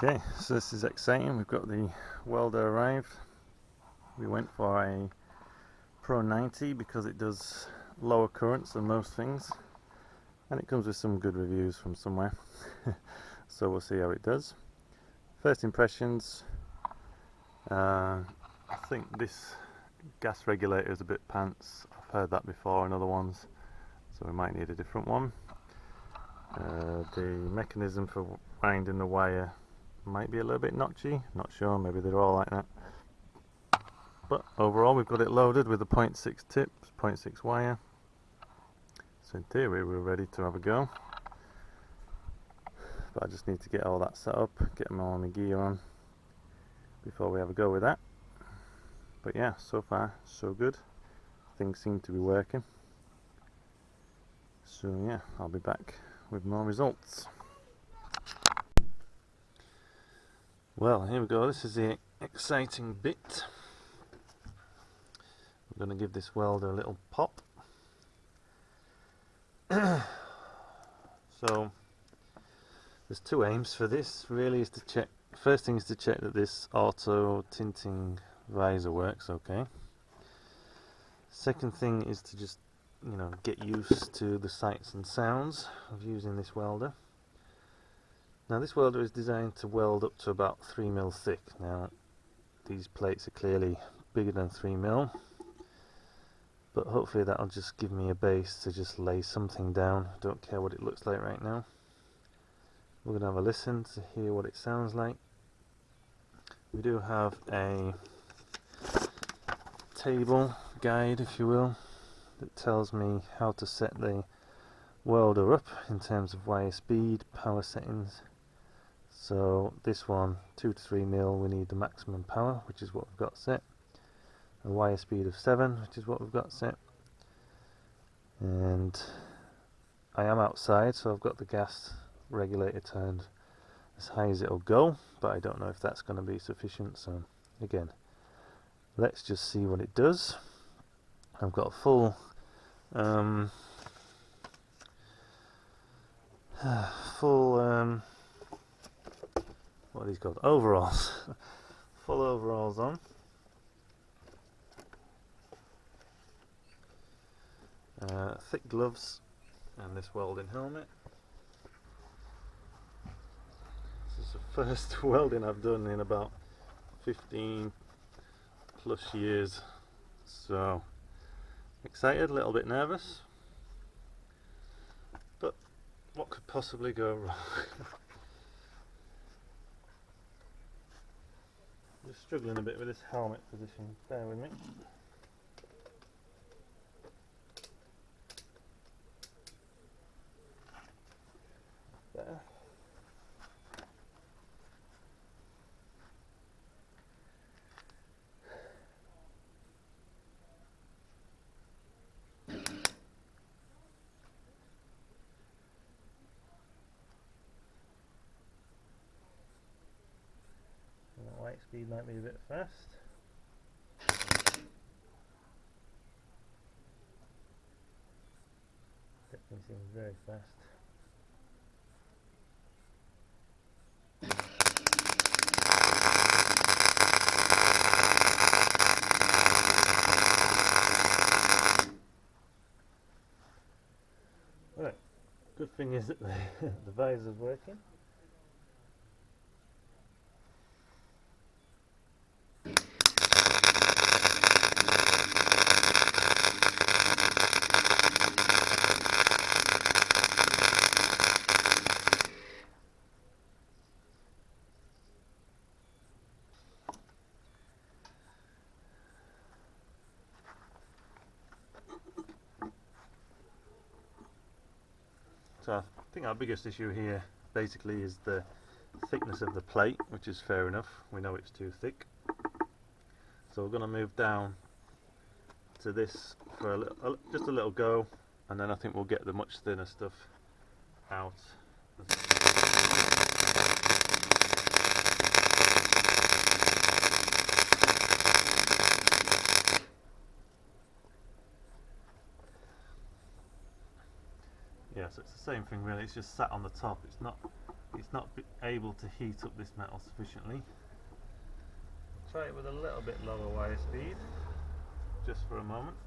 Okay, so this is exciting. We've got the welder arrived. We went for a Pro 90 because it does lower currents than most things, and it comes with some good reviews from somewhere. So we'll see how it does. First impressions, I think this gas regulator is a bit pants. I've heard that before in other ones, so we might need a different one. The mechanism for winding the wire might be a little bit notchy, not sure, maybe they're all like that. But overall we've got it loaded with the 0.6 tips, 0.6 wire. So in theory we're ready to have a go. But I just need to get all that set up, get all my gear on before we have a go with that. But yeah, so far so good. Things seem to be working. So yeah, I'll be back with more results. Well, here we go. This is the exciting bit. We're going to give this welder a little pop. So there's two aims for this. Really, is to check. First thing is to check that this auto tinting visor works okay. Second thing is to just, get used to the sights and sounds of using this welder. Now this welder is designed to weld up to about 3mm thick. Now these plates are clearly bigger than 3mm, but hopefully that'll just give me a base to just lay something down. I don't care what it looks like right now. We're going to have a listen to hear what it sounds like. We do have a table guide, if you will, that tells me how to set the welder up in terms of wire speed, power settings. So this one, 2 to 3mm, we need the maximum power, which is what we've got set. A wire speed of 7, which is what we've got set. And I am outside, so I've got the gas regulator turned as high as it'll go, but I don't know if that's going to be sufficient. So again, let's just see what it does. I've got a full what are these called? Overalls. Full overalls on. Thick gloves and this welding helmet. This is the first welding I've done in about 15 plus years. So excited, a little bit nervous. But what could possibly go wrong? Just struggling a bit with this helmet position, bear with me. There. Light speed might be a bit fast. Definitely seems very fast. Right, good thing is that the visor's working. So I think our biggest issue here basically is the thickness of the plate, which is fair enough. We know it's too thick. So we're going to move down to this for just a little go, and then I think we'll get the much thinner stuff out. Yeah, so it's the same thing really, it's just sat on the top, it's not able to heat up this metal sufficiently. Try it with a little bit lower wire speed, just for a moment.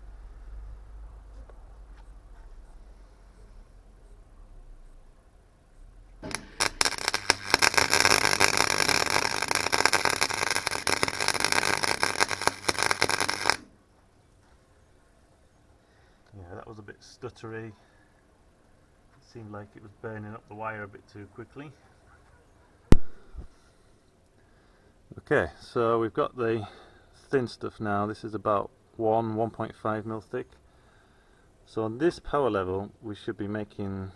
Yeah, that was a bit stuttery. It seemed like it was burning up the wire a bit too quickly. Okay, so we've got the thin stuff now. This is about 1.5 mil thick. So on this power level we should be getting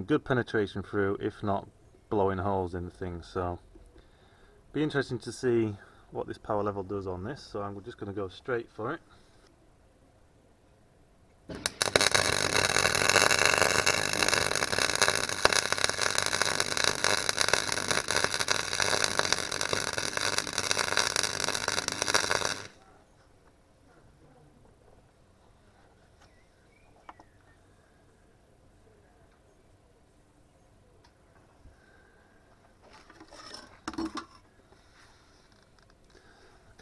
good penetration through, if not blowing holes in the thing. So be interesting to see what this power level does on this. So I'm just going to go straight for it.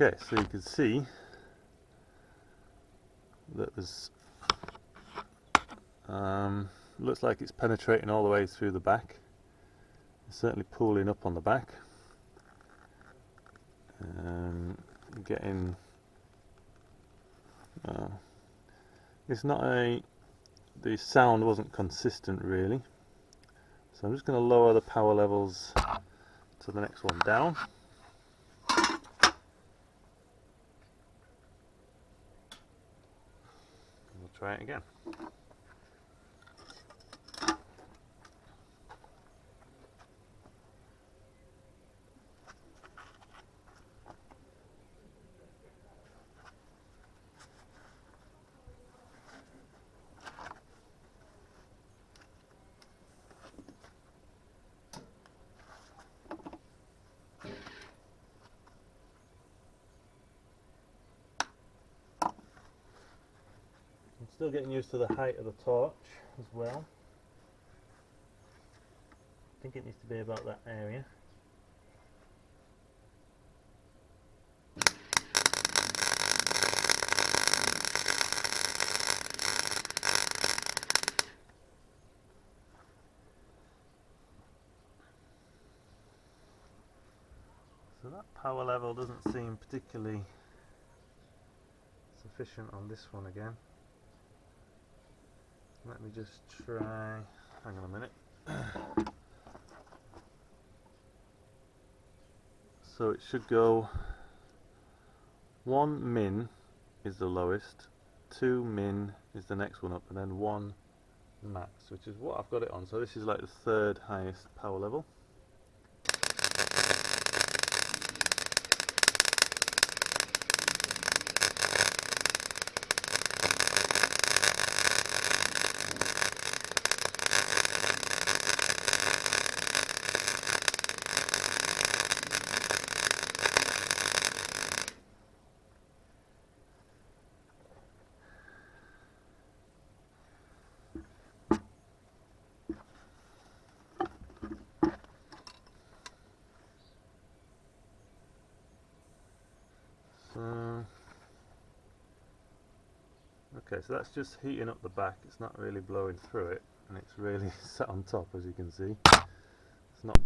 Okay, so you can see that there's looks like it's penetrating all the way through the back. It's certainly pulling up on the back, getting it's not the sound wasn't consistent really, so I'm just going to lower the power levels to the next one down. Try it again. Still getting used to the height of the torch as well. I think it needs to be about that area. So that power level doesn't seem particularly sufficient on this one again. Let me just try, hang on a minute. So it should go 1 min is the lowest, 2 min is the next one up, and then 1 max, which is what I've got it on. So this is like the third highest power level. Okay, so that's just heating up the back. It's not really blowing through it, and it's really sat on top, as you can see. It's not.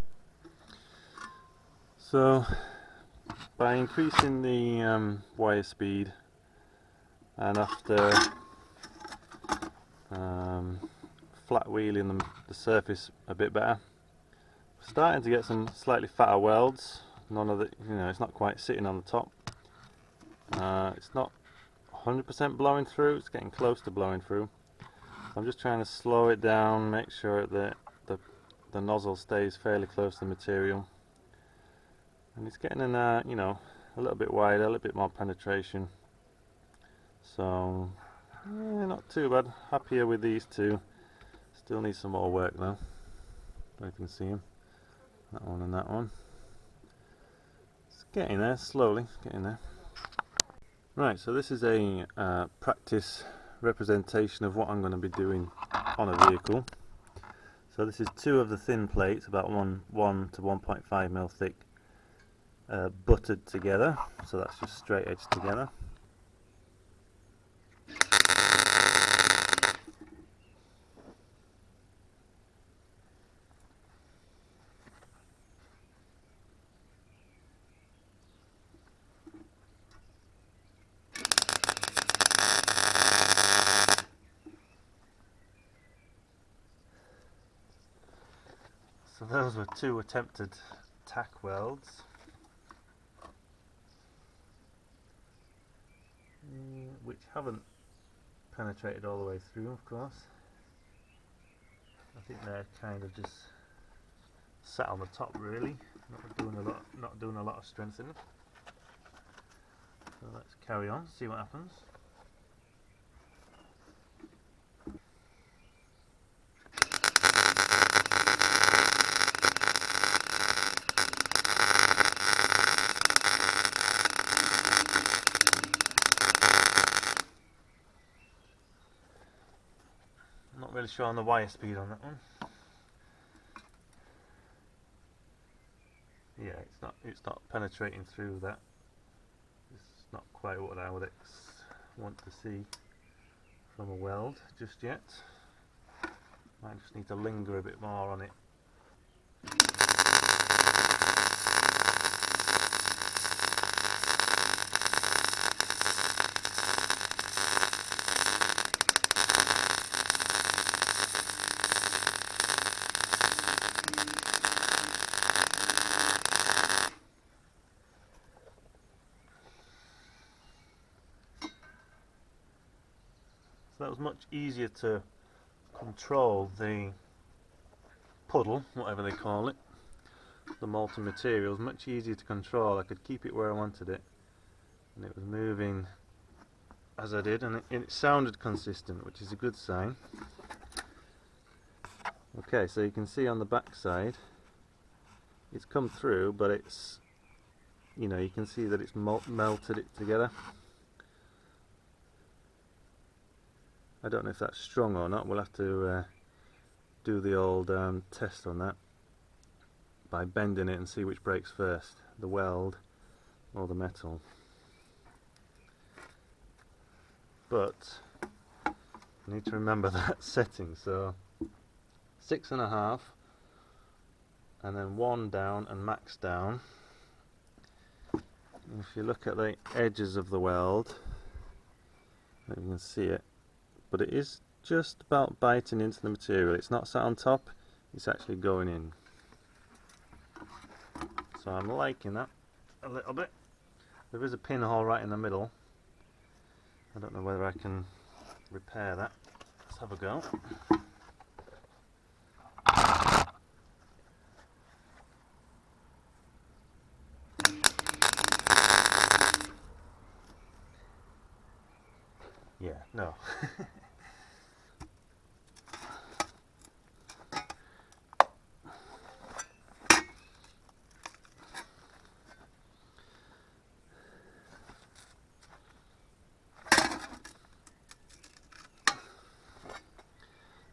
So by increasing the wire speed, and after flat wheeling the surface a bit better, we're starting to get some slightly fatter welds. None of the, it's not quite sitting on the top. It's not 100% blowing through, it's getting close to blowing through. So I'm just trying to slow it down, make sure that the nozzle stays fairly close to the material. And it's getting in a little bit wider, a little bit more penetration. So yeah, not too bad. Happier with these two. Still need some more work though. I can see them. That one and that one. It's getting there slowly, it's getting there. Right, so this is a practice representation of what I'm going to be doing on a vehicle. So this is 2 of the thin plates, about 1 to 1.5 mil thick, buttered together, so that's just straight edge together. So those were 2 attempted tack welds. Which haven't penetrated all the way through, of course. I think they're kind of just sat on the top, really, not doing a lot of strengthening. So let's carry on, see what happens. Not really sure on the wire speed on that one. Yeah, it's not penetrating through that. It's not quite what I would want to see from a weld just yet. Might just need to linger a bit more on it. So that was much easier to control the puddle, whatever they call it, the molten material was much easier to control. I could keep it where I wanted it, and it was moving as I did, and it sounded consistent, which is a good sign. Okay, so you can see on the back side it's come through, but it's, you know, you can see that it's melted it together. I don't know if that's strong or not. We'll have to do the old test on that by bending it and see which breaks first, the weld or the metal. But I need to remember that setting, so 6.5 and then 1 down and max down. If you look at the edges of the weld, you can see it, but it is just about biting into the material. It's not sat on top, it's actually going in. So I'm liking that a little bit. There is a pinhole right in the middle. I don't know whether I can repair that. Let's have a go. Yeah, no.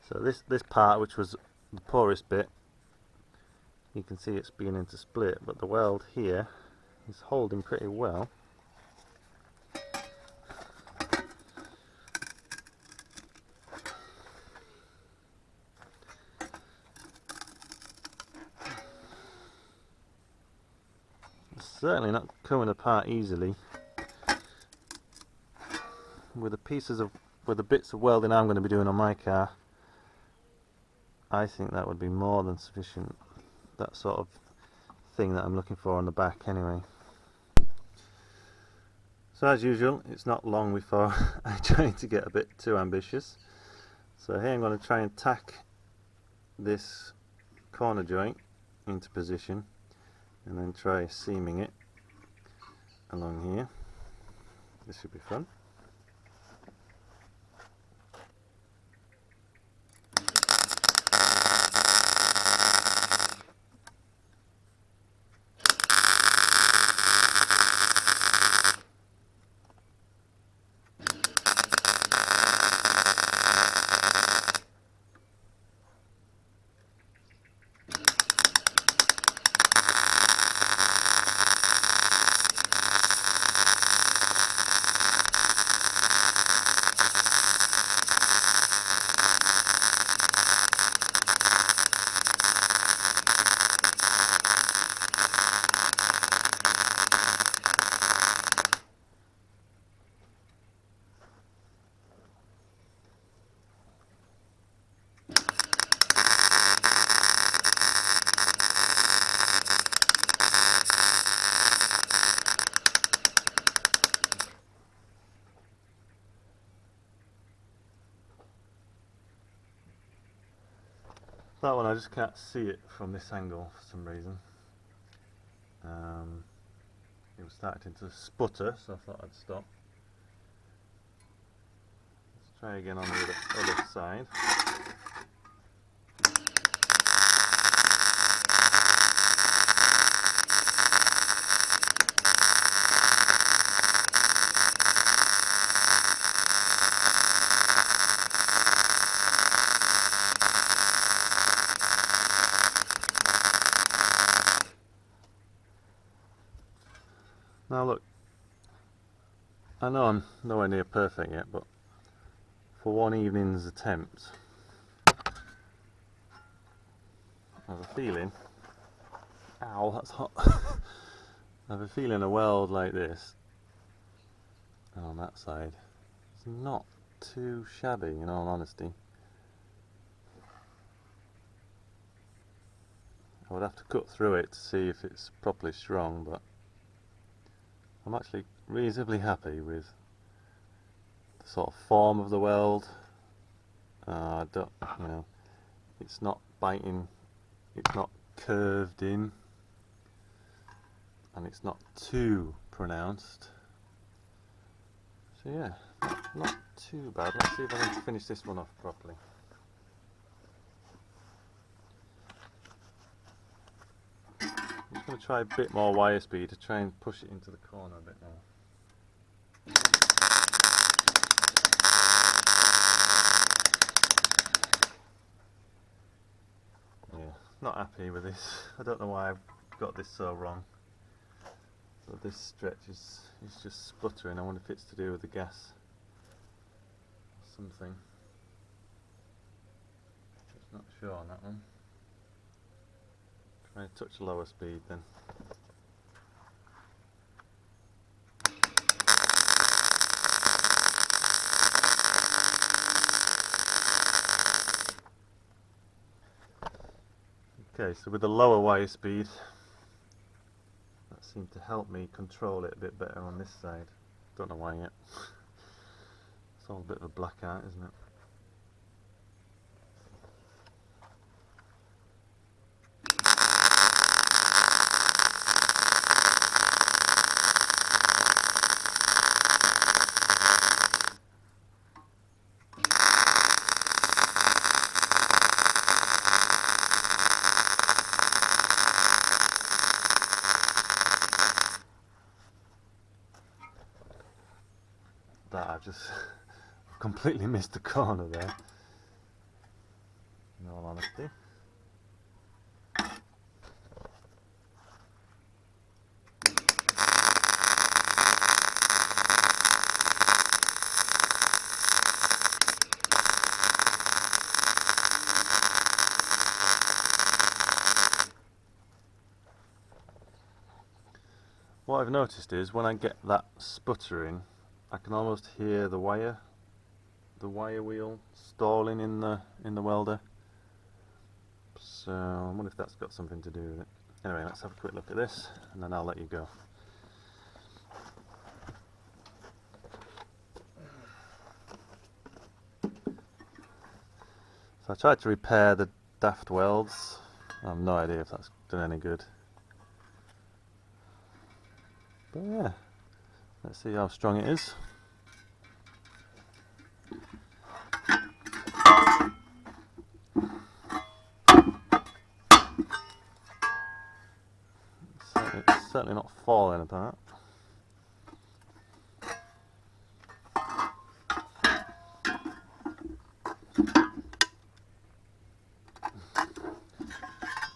So this part, which was the poorest bit, you can see it's beginning to split, but the weld here is holding pretty well. It's certainly not coming apart easily. With the bits of welding I'm going to be doing on my car, I think that would be more than sufficient. That sort of thing that I'm looking for on the back anyway. So as usual, it's not long before I try to get a bit too ambitious. So here I'm going to try and tack this corner joint into position and then try seaming it along here. This should be fun. That one I just can't see it from this angle for some reason. It was starting to sputter, so I thought I'd stop. Let's try again on the other side. Now look, I know I'm nowhere near perfect yet, but for one evening's attempt, I have a feeling, ow, that's hot, I have a feeling a weld like this, and on that side, it's not too shabby in all honesty. I would have to cut through it to see if it's properly strong, but I'm actually reasonably happy with the sort of form of the weld. It's not biting, it's not curved in, and it's not too pronounced. So yeah, not too bad. Let's see if I can finish this one off properly. I'm just going to try a bit more wire speed to try and push it into the corner a bit more. Yeah, not happy with this. I don't know why I've got this so wrong. So this stretch is just sputtering. I wonder if it's to do with the gas or something. Just not sure on that one. Try a touch lower speed then. Okay, so with the lower wire speed, that seemed to help me control it a bit better on this side. Don't know why yet. It's all a bit of a black art, isn't it? That I've just completely missed the corner there, in all honesty. What I've noticed is when I get that sputtering, I can almost hear the wire wheel stalling in the welder. So I wonder if that's got something to do with it. Anyway, let's have a quick look at this and then I'll let you go. So I tried to repair the daft welds. I have no idea if that's done any good. But yeah, let's see how strong it is. It's certainly not falling apart.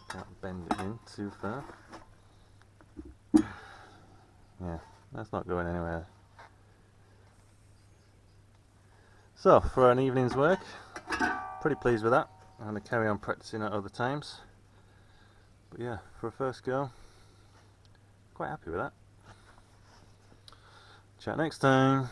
Can't bend it in too far. Yeah, that's not going anywhere. So, for an evening's work, pretty pleased with that. I'm going to carry on practicing at other times. But yeah, for a first go, quite happy with that. Chat next time.